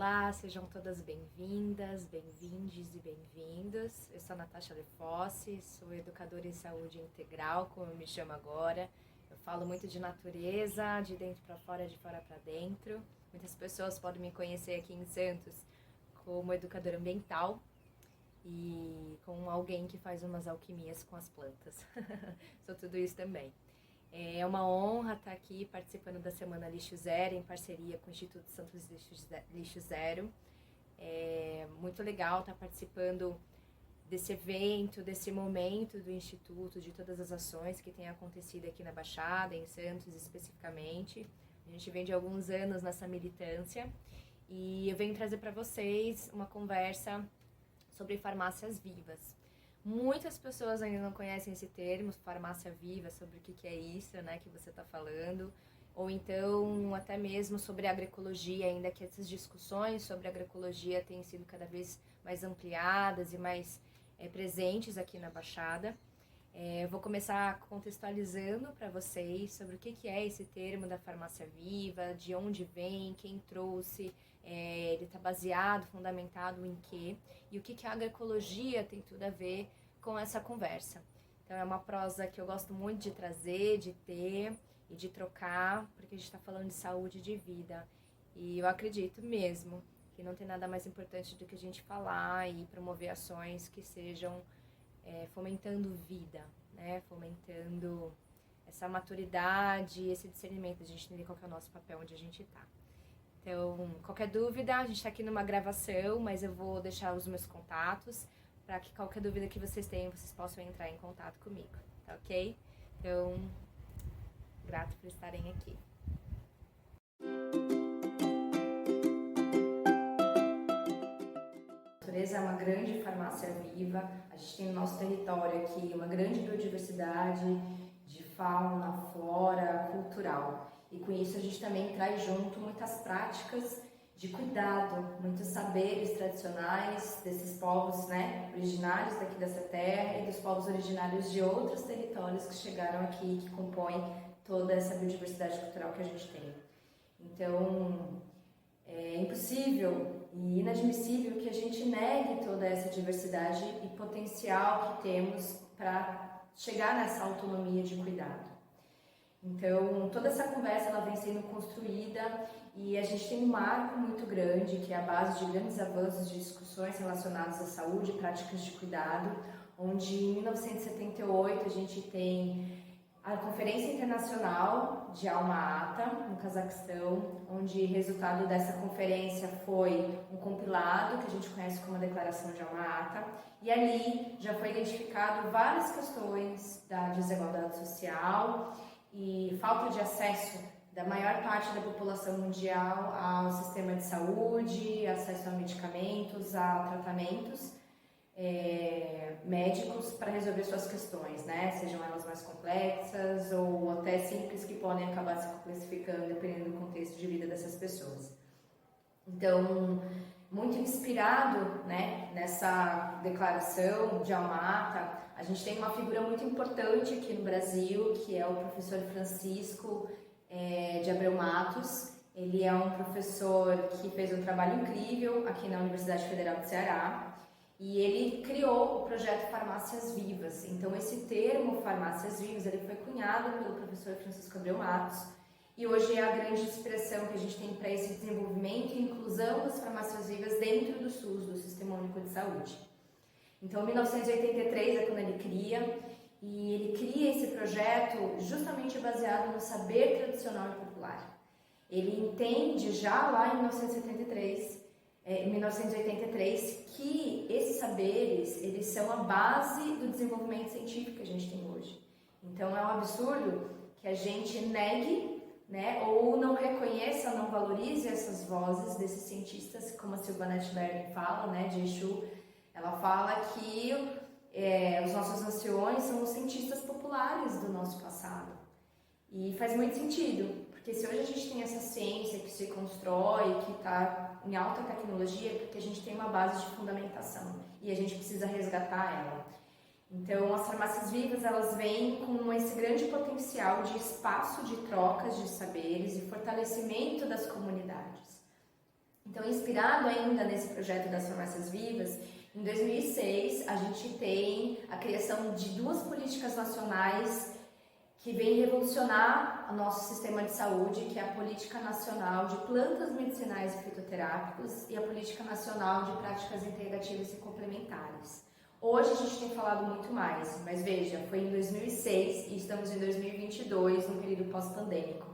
Olá, sejam todas bem-vindas, bem-vindes e bem-vindos. Eu sou a Natasha Lefossi, sou educadora em saúde integral, como eu me chamo agora. Eu falo muito de natureza, de dentro para fora, de fora para dentro. Muitas pessoas podem me conhecer aqui em Santos como educadora ambiental e como alguém que faz umas alquimias com as plantas. Sou tudo isso também. É uma honra estar aqui participando da Semana Lixo Zero, em parceria com o Instituto Santos Lixo Zero. É muito legal estar participando desse evento, desse momento do Instituto, de todas as ações que têm acontecido aqui na Baixada, em Santos especificamente. A gente vem de alguns anos nessa militância e eu venho trazer para vocês uma conversa sobre farmácias vivas. Muitas pessoas ainda não conhecem esse termo, farmácia viva, sobre o que é isso, né, que você está falando, ou então até mesmo sobre agroecologia, ainda que essas discussões sobre agroecologia têm sido cada vez mais ampliadas e mais presentes aqui na Baixada. Eu vou começar contextualizando para vocês sobre o que é esse termo da farmácia viva, de onde vem, quem trouxe, ele está baseado, fundamentado em quê, e o que a agroecologia tem tudo a ver com essa conversa. Então é uma prosa que eu gosto muito de trazer, de ter e de trocar, porque a gente está falando de saúde e de vida. E eu acredito mesmo que não tem nada mais importante do que a gente falar e promover ações que sejam fomentando vida, né? Fomentando essa maturidade, esse discernimento, a gente entender qual que é o nosso papel, onde a gente está. Então, qualquer dúvida, a gente está aqui numa gravação, mas eu vou deixar os meus contatos para que qualquer dúvida que vocês tenham, vocês possam entrar em contato comigo, tá ok? Então, grato por estarem aqui. A natureza é uma grande farmácia viva, a gente tem no nosso território aqui uma grande biodiversidade de fauna, flora, cultural. E com isso a gente também traz junto muitas práticas de cuidado, muitos saberes tradicionais desses povos, né, originários daqui dessa terra e dos povos originários de outros territórios que chegaram aqui, que compõem toda essa biodiversidade cultural que a gente tem. Então, é impossível e inadmissível que a gente negue toda essa diversidade e potencial que temos para chegar nessa autonomia de cuidado. Então, toda essa conversa ela vem sendo construída e a gente tem um marco muito grande, que é a base de grandes avanços de discussões relacionadas à saúde e práticas de cuidado, onde em 1978 a gente tem a Conferência Internacional de Alma-Ata, no Cazaquistão, onde o resultado dessa conferência foi um compilado que a gente conhece como a Declaração de Alma-Ata, e ali já foi identificado várias questões da desigualdade social e falta de acesso da maior parte da população mundial ao sistema de saúde, acesso a medicamentos, a tratamentos médicos para resolver suas questões, né? Sejam elas mais complexas ou até simples, que podem acabar se complexificando dependendo do contexto de vida dessas pessoas. Então, muito inspirado, né, nessa declaração de Alma-Ata, a gente tem uma figura muito importante aqui no Brasil, que é o professor Francisco de Abreu Matos. Ele é um professor que fez um trabalho incrível aqui na Universidade Federal do Ceará e ele criou o projeto Farmácias Vivas. Então, esse termo Farmácias Vivas ele foi cunhado pelo professor Francisco Abreu Matos e hoje é a grande inspiração que a gente tem para esse desenvolvimento e inclusão das farmácias vivas dentro do SUS, do Sistema Único de Saúde. Então, em 1983 é quando ele cria, e ele cria esse projeto justamente baseado no saber tradicional e popular. Ele entende já lá em 1983, que esses saberes, eles são a base do desenvolvimento científico que a gente tem hoje. Então, é um absurdo que a gente negue, né, ou não reconheça, não valorize essas vozes desses cientistas, como a Sylvanette Lerner fala, né, de Exu. Ela fala que os nossos anciões são os cientistas populares do nosso passado. E faz muito sentido, porque se hoje a gente tem essa ciência que se constrói, que está em alta tecnologia, é porque a gente tem uma base de fundamentação e a gente precisa resgatar ela. Então, as farmácias vivas, elas vêm com esse grande potencial de espaço de trocas de saberes e fortalecimento das comunidades. Então, inspirado ainda nesse projeto das farmácias vivas, em 2006 a gente tem a criação de 2 políticas nacionais que vêm revolucionar o nosso sistema de saúde, que é a Política Nacional de Plantas Medicinais e Fitoterápicos e a Política Nacional de Práticas Integrativas e Complementares. Hoje a gente tem falado muito mais, mas veja, foi em 2006 e estamos em 2022, no período pós-pandêmico.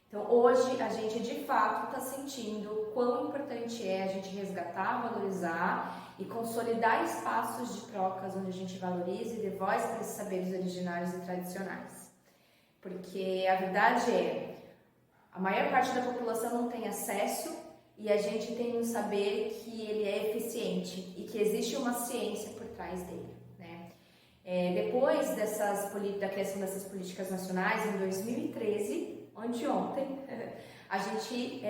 Então hoje a gente de fato está sentindo quão importante é a gente resgatar, valorizar e consolidar espaços de trocas onde a gente valoriza e dê voz para esses saberes originários e tradicionais. Porque a verdade é, a maior parte da população não tem acesso e a gente tem um saber que ele é eficiente e que existe uma ciência por trás dele, né? Depois da criação dessas políticas nacionais, em 2013, ontem, a gente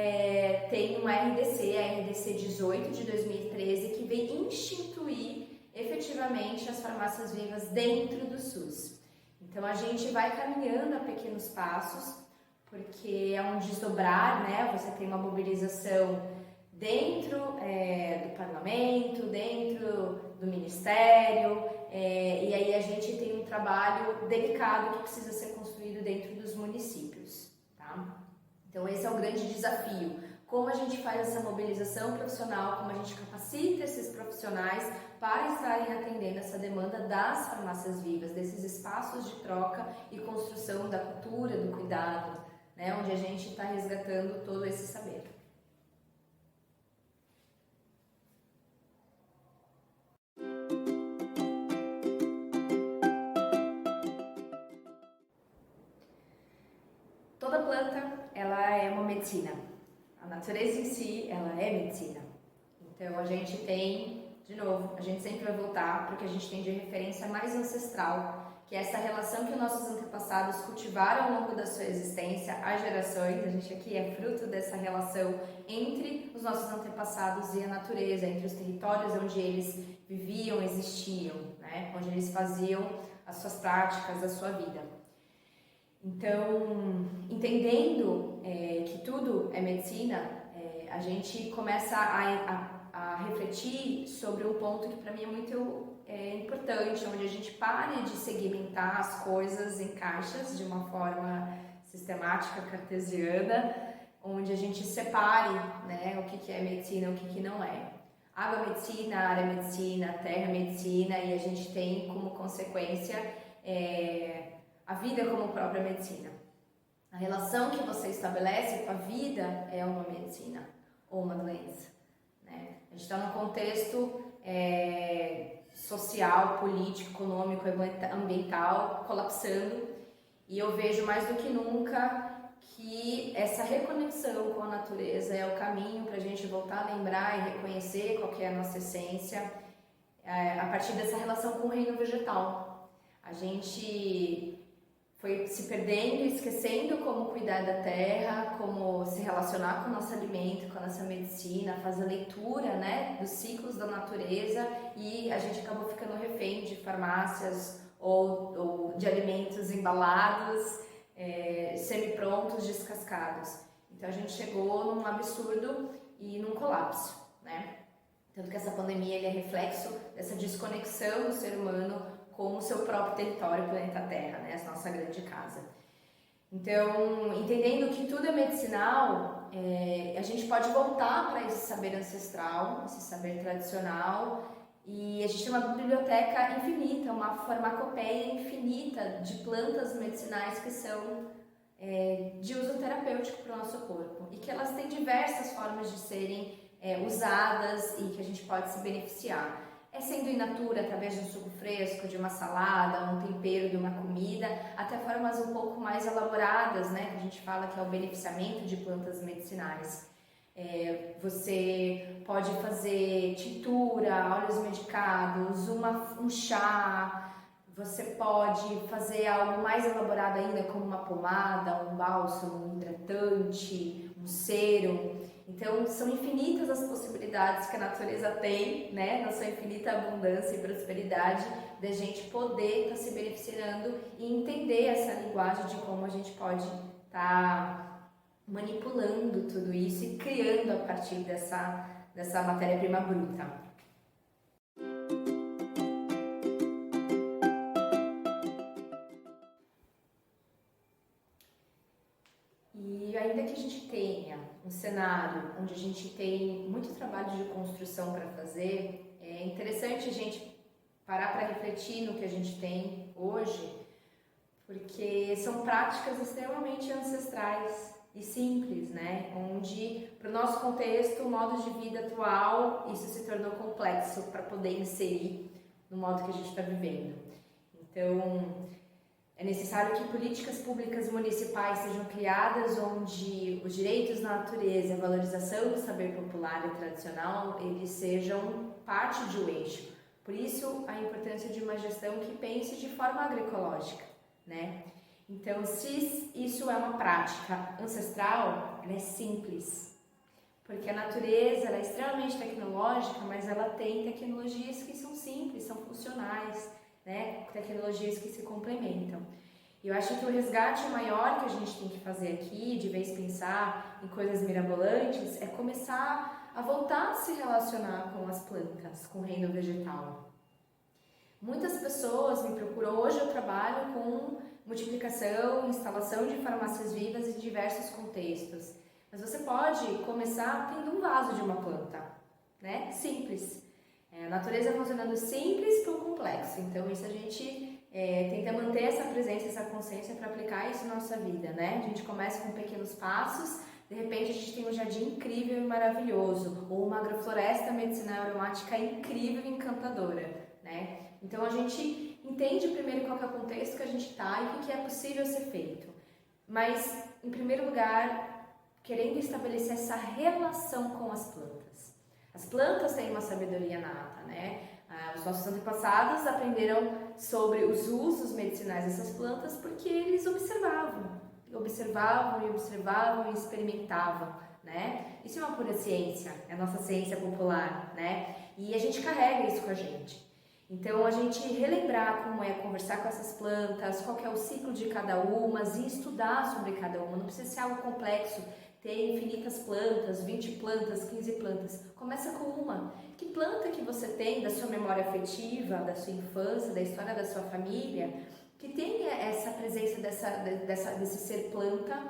tem uma RDC, a RDC 18 de 2013, que vem instituir efetivamente as farmácias vivas dentro do SUS. Então a gente vai caminhando a pequenos passos, porque é um desdobrar, né? Você tem uma mobilização dentro do parlamento, dentro do ministério, e aí a gente tem um trabalho delicado que precisa ser construído dentro dos municípios, tá? Então esse é o grande desafio. Como a gente faz essa mobilização profissional, como a gente capacita esses profissionais para estarem atendendo essa demanda das farmácias vivas, desses espaços de troca e construção da cultura, do cuidado, né, onde a gente está resgatando todo esse saber. Toda planta, ela é uma medicina. A natureza em si, ela é medicina. Então a gente tem, de novo, a gente sempre vai voltar porque a gente tem de referência mais ancestral, que é essa relação que os nossos antepassados cultivaram ao longo da sua existência, há gerações. A gente aqui é fruto dessa relação entre os nossos antepassados e a natureza, entre os territórios onde eles viviam, existiam, né? Onde eles faziam as suas práticas, a sua vida. Então, entendendo que tudo é medicina, a gente começa a refletir sobre um ponto que para mim é muito importante, onde a gente pare de segmentar as coisas em caixas de uma forma sistemática, cartesiana, onde a gente separe, né, o que é medicina e o que não é. Água é medicina, ar é medicina, terra é medicina, e a gente tem como consequência a vida como própria medicina. A relação que você estabelece com a vida é uma medicina ou uma doença, né? A gente está num contexto social, político, econômico, ambiental colapsando, e eu vejo mais do que nunca que essa reconexão com a natureza é o caminho para a gente voltar a lembrar e reconhecer qual que é a nossa essência a partir dessa relação com o reino vegetal. A gente foi se perdendo e esquecendo como cuidar da terra, como se relacionar com o nosso alimento, com a nossa medicina, fazer leitura, né, dos ciclos da natureza, e a gente acabou ficando refém de farmácias ou de alimentos embalados, semi-prontos, descascados. Então a gente chegou num absurdo e num colapso, né? Tanto que essa pandemia é reflexo dessa desconexão do ser humano com o seu próprio território, o planeta Terra, né? A nossa grande casa. Então, entendendo que tudo é medicinal, a gente pode voltar para esse saber ancestral, esse saber tradicional, e a gente tem uma biblioteca infinita, uma farmacopeia infinita de plantas medicinais que são de uso terapêutico para o nosso corpo, e que elas têm diversas formas de serem usadas e que a gente pode se beneficiar. Sendo in natura, através de um suco fresco, de uma salada, um tempero de uma comida, até formas um pouco mais elaboradas, né? Que a gente fala que é o beneficiamento de plantas medicinais. Você pode fazer tintura, óleos medicados, um chá. Você pode fazer algo mais elaborado ainda, como uma pomada, um bálsamo, um hidratante, um sérum. Então, são infinitas as possibilidades que a natureza tem, né, na sua infinita abundância e prosperidade, da gente poder estar se beneficiando e entender essa linguagem de como a gente pode estar manipulando tudo isso e criando a partir dessa matéria-prima bruta. E ainda que a gente tenha um cenário onde a gente tem muito trabalho de construção para fazer, é interessante a gente parar para refletir no que a gente tem hoje, porque são práticas extremamente ancestrais e simples, né? Onde, para o nosso contexto, o modo de vida atual, isso se tornou complexo para poder inserir no modo que a gente está vivendo. Então, é necessário que políticas públicas municipais sejam criadas onde os direitos da natureza e a valorização do saber popular e tradicional, eles sejam parte de um eixo. Por isso, a importância de uma gestão que pense de forma agroecológica, né? Então, se isso é uma prática ancestral, ela é simples, porque a natureza ela é extremamente tecnológica, mas ela tem tecnologias que são simples, são funcionais, né? Tecnologias que se complementam. E eu acho que o resgate maior que a gente tem que fazer aqui, de vez pensar em coisas mirabolantes, é começar a voltar a se relacionar com as plantas, com o reino vegetal. Muitas pessoas me procuram, hoje eu trabalho com multiplicação, instalação de farmácias vivas em diversos contextos. Mas você pode começar tendo um vaso de uma planta, né? Simples. A natureza funcionando simples para o complexo. Então isso a gente tenta manter essa presença, essa consciência para aplicar isso na nossa vida, né? A gente começa com pequenos passos, de repente a gente tem um jardim incrível e maravilhoso, ou uma agrofloresta medicinal aromática incrível e encantadora, né? Então a gente entende primeiro qual que é o contexto que a gente está e o que é possível ser feito. Mas, em primeiro lugar, querendo estabelecer essa relação com as plantas. As plantas têm uma sabedoria nata, né? Os nossos antepassados aprenderam sobre os usos medicinais dessas plantas porque eles observavam e experimentavam, né? Isso é uma pura ciência, é a nossa ciência popular, né? E a gente carrega isso com a gente. Então, a gente relembrar como é conversar com essas plantas, qual que é o ciclo de cada uma e estudar sobre cada uma. Não precisa ser algo complexo, ter infinitas plantas, 20 plantas, 15 plantas. Começa com uma. Que planta que você tem da sua memória afetiva, da sua infância, da história da sua família, que tem essa presença desse ser planta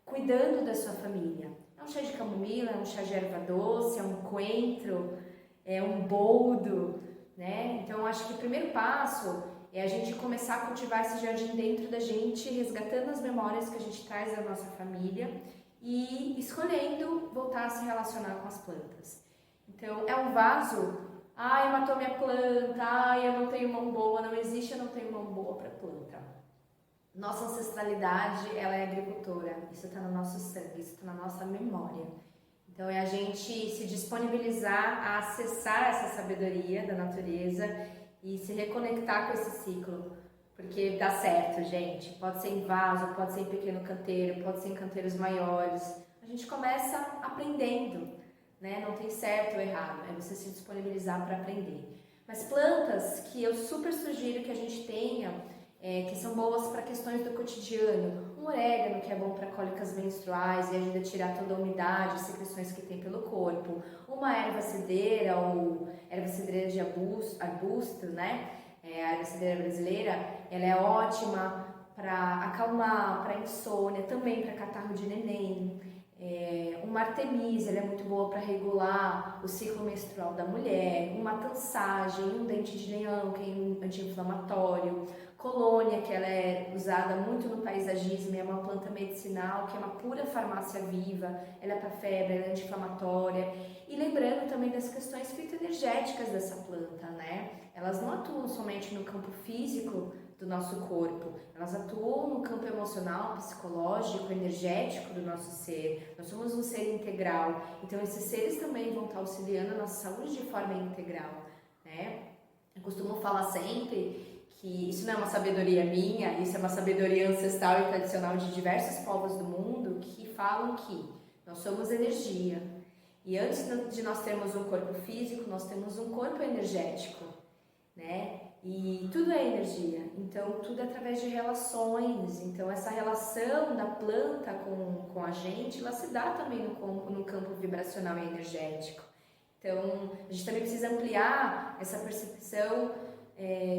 cuidando da sua família? É um chá de camomila, é um chá de erva doce, é um coentro, é um boldo, né? Então, acho que o primeiro passo é a gente começar a cultivar esse jardim dentro da gente, resgatando as memórias que a gente traz da nossa família e escolhendo voltar a se relacionar com as plantas. Então, é um vaso, matou minha planta, eu não tenho mão boa, não existe, eu não tenho mão boa para planta. Nossa ancestralidade, ela é agricultora, isso está no nosso sangue, isso está na nossa memória. Então, é a gente se disponibilizar a acessar essa sabedoria da natureza e se reconectar com esse ciclo. Porque dá certo, gente. Pode ser em vaso, pode ser em pequeno canteiro, pode ser em canteiros maiores. A gente começa aprendendo, né? Não tem certo ou errado, é você se disponibilizar para aprender. Mas plantas que eu super sugiro que a gente tenha, que são boas para questões do cotidiano. Um orégano, que é bom para cólicas menstruais e ajuda a tirar toda a umidade e secreções que tem pelo corpo. Uma erva cidreira ou erva cidreira de arbusto, né? A erva cidreira brasileira, ela é ótima para acalmar, para insônia, também para catarro de neném. Uma artemisia, ela é muito boa para regular o ciclo menstrual da mulher. Uma tansagem, um dente de leão, que é um anti-inflamatório. Colônia, que ela é usada muito no paisagismo, é uma planta medicinal, que é uma pura farmácia viva, ela é para febre, ela é anti-inflamatória. E lembrando também das questões fitoenergéticas dessa planta, né? Elas não atuam somente no campo físico do nosso corpo, elas atuam no campo emocional, psicológico, energético do nosso ser. Nós somos um ser integral, então esses seres também vão estar auxiliando a nossa saúde de forma integral, né? Eu costumo falar sempre que isso não é uma sabedoria minha, isso é uma sabedoria ancestral e tradicional de diversos povos do mundo que falam que nós somos energia. E antes de nós termos um corpo físico, nós temos um corpo energético, né? E tudo é energia, então tudo é através de relações. Então essa relação da planta com a gente, ela se dá também no campo vibracional e energético. Então a gente também precisa ampliar essa percepção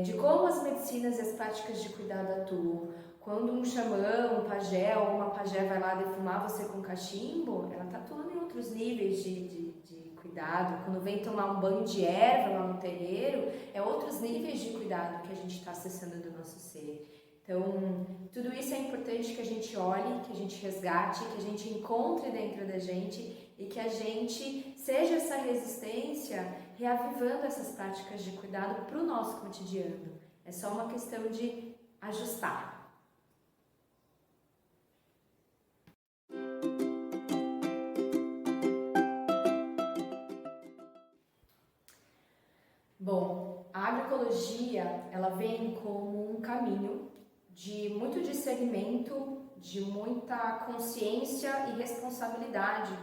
de como as medicinas e as práticas de cuidado atuam. Quando um xamã, um pajé ou uma pajé vai lá defumar você com cachimbo, ela está atuando em outros níveis de cuidado. Quando vem tomar um banho de erva lá no terreiro, é outros níveis de cuidado que a gente está acessando do nosso ser. Então, tudo isso é importante que a gente olhe, que a gente resgate, que a gente encontre dentro da gente e que a gente seja essa resistência reavivando essas práticas de cuidado para o nosso cotidiano. É só uma questão de ajustar. Bom, a agroecologia, ela vem como um caminho de muito discernimento, de muita consciência e responsabilidade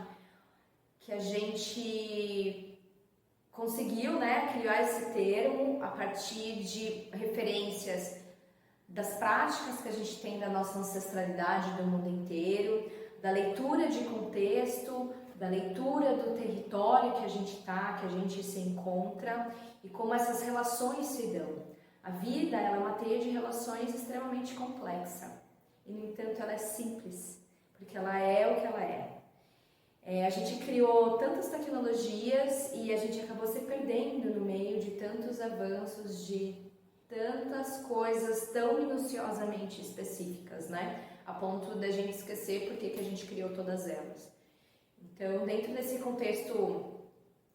que a gente conseguiu, criar esse termo a partir de referências das práticas que a gente tem da nossa ancestralidade do mundo inteiro, da leitura de contexto, da leitura do território que a gente está, que a gente se encontra e como essas relações se dão. A vida ela é uma teia de relações extremamente complexa e, no entanto, ela é simples, porque ela é o que ela é. A gente criou tantas tecnologias e a gente acabou se perdendo no meio de tantos avanços, de tantas coisas tão minuciosamente específicas, a ponto da gente esquecer por que a gente criou todas elas. Então, dentro desse contexto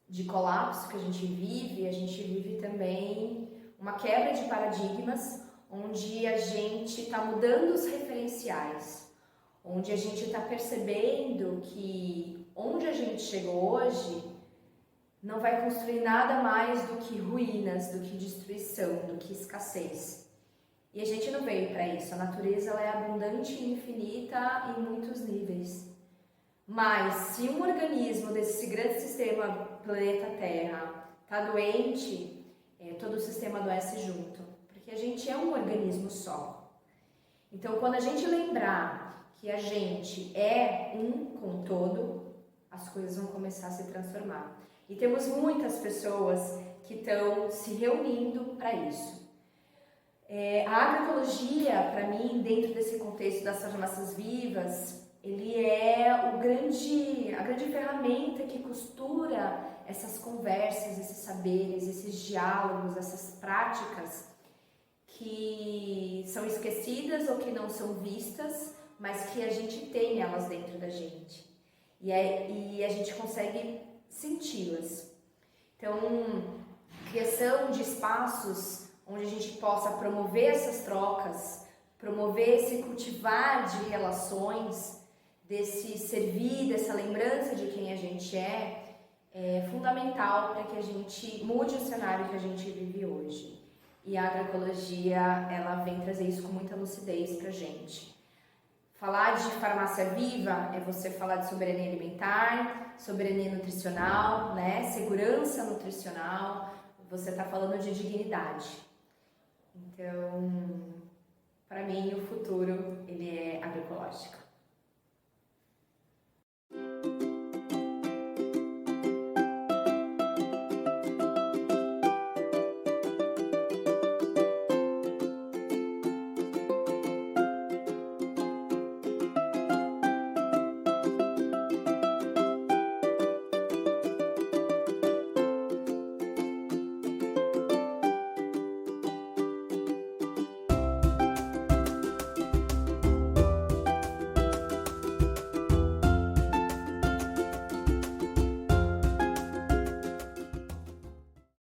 de colapso que a gente vive também uma quebra de paradigmas, onde a gente está mudando os referenciais, onde a gente está percebendo que onde a gente chegou hoje não vai construir nada mais do que ruínas, do que destruição, do que escassez. E a gente não veio para isso. A natureza ela é abundante e infinita em muitos níveis. Mas se um organismo desse grande sistema planeta Terra está doente, todo o sistema adoece junto, porque a gente é um organismo só. Então, quando a gente lembrar que a gente é um com o todo, as coisas vão começar a se transformar. E temos muitas pessoas que estão se reunindo para isso. A agroecologia, para mim, dentro desse contexto das farmácias vivas, ele é a grande ferramenta que costura essas conversas, esses saberes, esses diálogos, essas práticas que são esquecidas ou que não são vistas, mas que a gente tem elas dentro da gente. E a gente consegue senti-las. Então, criação de espaços onde a gente possa promover essas trocas, promover esse cultivar de relações, desse servir, dessa lembrança de quem a gente é fundamental para que a gente mude o cenário que a gente vive hoje. E a agroecologia, ela vem trazer isso com muita lucidez para a gente. Falar de farmácia viva é você falar de soberania alimentar, soberania nutricional, segurança nutricional, você está falando de dignidade. Então, para mim, o futuro ele é agroecológico.